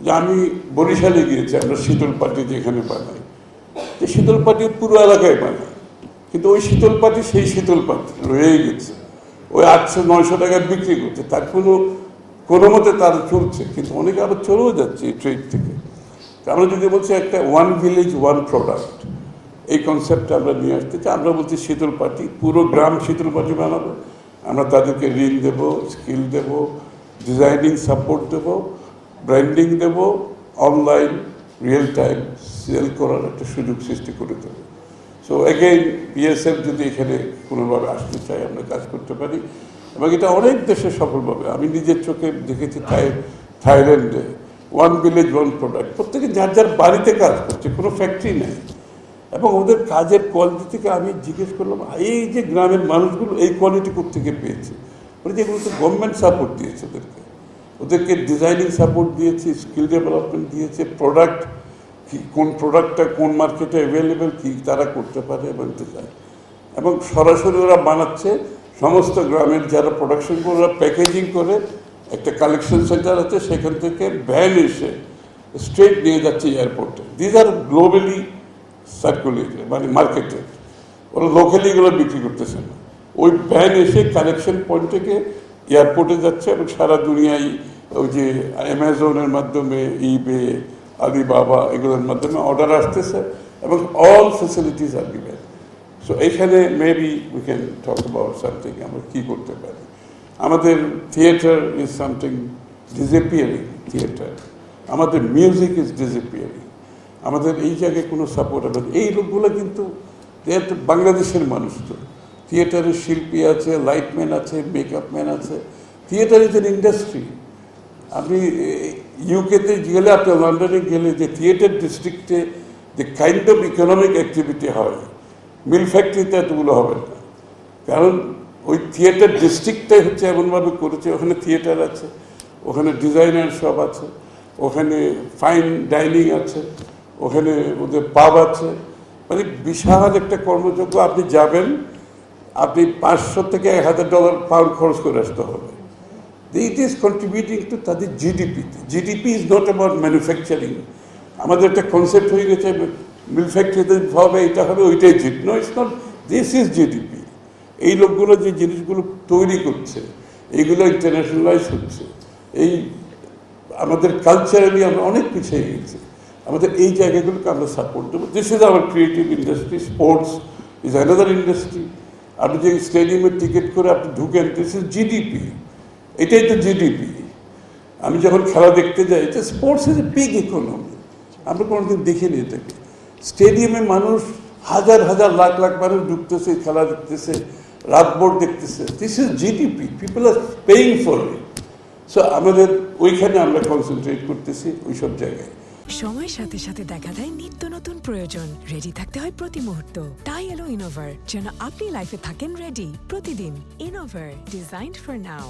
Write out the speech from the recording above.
যে আমি বরিশালে গিয়েছি, আমরা শীতল পাটি যেখানে বানাই, যে শীতল পাটি পুরো এলাকায় বানাই, কিন্তু ওই শীতল পাটি সেই শীতল পাটি রয়েই গেছে, ওই 800-900 টাকায় বিক্রি করছে, তার কোনো মতে তারা চলছে, কিন্তু অনেকে আবার চলেও যাচ্ছে এই ট্রেড থেকে। আমরা যদি বলছি একটা ওয়ান ভিলেজ ওয়ান প্রোডাক্ট, এই কনসেপ্টটা আমরা নিয়ে আসতে চাই। আমরা বলছি শীতল পাটি, পুরো গ্রাম শীতল পাটি বানাবো, আমরা তাদেরকে ঋণ দেব, স্কিল দেব, ডিজাইনিং সাপোর্ট দেব, ব্র্যান্ডিং দেব, অনলাইন রিয়েল টাইম সেল করার একটা সুযোগ সৃষ্টি করে দেবো। সো এগেইন বিএসএফ যদি এখানে কোনোভাবে আসতে চাই, আমরা কাজ করতে পারি, এবং এটা অনেক দেশে সফলভাবে, আমি নিজের চোখে দেখেছি থাইল্যান্ডে ওয়ান ভিলেজ ওয়ান প্রোডাক্ট, প্রত্যেকে যার যার বাড়িতে কাজ করছে, কোনো ফ্যাক্টরি নেই, এবং ওদের কাজের কোয়ালিটি থেকে আমি জিজ্ঞেস করলাম এই যে গ্রামের মানুষগুলো এই কোয়ালিটি কোথেকে পেয়েছে, ওরা যেগুলো তো গভর্নমেন্ট সাপোর্ট দিয়েছে, ওদেরকে ডিজাইনিং সাপোর্ট দিয়েছে, স্কিল ডেভেলপমেন্ট দিয়েছে, প্রোডাক্ট কি, কোন প্রোডাক্টটা কোন মার্কেটে অ্যাভেলেবেল কি তারা করতে পারে বলতে চায়, এবং সরাসরি ওরা বানাচ্ছে সমস্ত গ্রামের যারা প্রোডাকশন করে, ওরা প্যাকেজিং করে একটা কালেকশন সেন্টার আছে, সেখান থেকে ভ্যান এসে স্ট্রেট নিয়ে যাচ্ছে এয়ারপোর্টে। দিজ আর গ্লোবালি সার্কুলেটেড, মানে মার্কেটেড, ওরা লোকালি এগুলো বিক্রি করতেছে না, ওই ভ্যান এসে কালেকশন পয়েন্ট থেকে এয়ারপোর্টে যাচ্ছে, এবং সারা দুনিয়ায় ওই যে অ্যামাজনের মাধ্যমে, ইবে, আলিবাবা, এগুলোর মাধ্যমে অর্ডার আসতেছে, এবং অল ফেসিলিটিস আর গিভেন। সো এইখানে maybe we can talk about something, আমরা কী করতে পারি। আমাদের theatre is something disappearing, theatre, আমাদের মিউজিক ইজ ডিসঅ্যাপিয়ারিং, আমাদের এই জায়গায় কোনো সাপোর্ট হবে। এই লোকগুলো কিন্তু বাংলাদেশের মানুষ, তো থিয়েটারের শিল্পী আছে, লাইটম্যান আছে, মেকআপ ম্যান আছে, থিয়েটার ইজ এন ইন্ডাস্ট্রি। আপনি ইউকেতে গেলে, আপনি লন্ডনে গেলে, যে থিয়েটার ডিস্ট্রিক্টে যে কাইন্ড অফ ইকোনমিক অ্যাক্টিভিটি হয়, মিল ফ্যাক্টরিতে এতগুলো হবে না, কারণ ওই থিয়েটার ডিস্ট্রিক্টটাই হচ্ছে এমনভাবে করেছে, ওখানে থিয়েটার আছে, ওখানে ডিজাইনার সব আছে, ওখানে ফাইন ডাইনিং আছে, ওখানে ওদের পাব আছে, মানে বিশাল একটা কর্মযোগ্য। আপনি যাবেন, আপনি $500 থেকে $1000 পাউন্ড খরচ করে আসতে হবে। ইট ইজ কন্ট্রিবিউটিং টু তাদের জিডিপিতে। GDP is not about manufacturing. আমাদের একটা কনসেপ্ট হয়ে গেছে, মিল ফ্যাক্টরিতে হবে, এটা হবে, ওইটাই GDP. No, it's not, this is GDP. এই লোকগুলো যে জিনিসগুলো তৈরি করছে, এইগুলো ইন্টারন্যাশনালাইজ হচ্ছে। এই আমাদের কালচারালি আমরা অনেক পিছিয়ে গেছি, আমাদের এই জায়গাগুলোকে আমরা সাপোর্ট দেবো। This is our creative industry. Sports is another industry. আপনি যে স্টেডিয়ামের টিকিট করে আপনি ঢুকেন, দিস ইজ জিডিপি, এটাই তো জিডিপি। আমি যখন খেলা দেখতে যাই, এটা sports is a big economy, আমরা কোনোদিন দেখিনি এটাকে। স্টেডিয়ামে মানুষ হাজার হাজার লাখ লাখ মানুষ ঢুকতেছে, খেলা দেখতেছে, রাতভর দেখতেছে, this is GDP, people R paying for it. So আমাদের ওইখানে আমরা কনসেন্ট্রেট করতেছি, ওইসব জায়গায়। সময়ের সাথে সাথে দেখা দেয় নিত্য নতুন প্রয়োজন, রেডি থাকতে হয় প্রতি মুহূর্ত। তাই এলো ইনোভার, যেন আপনি লাইফে থাকেন রেডি প্রতিদিন। Innova, designed for now.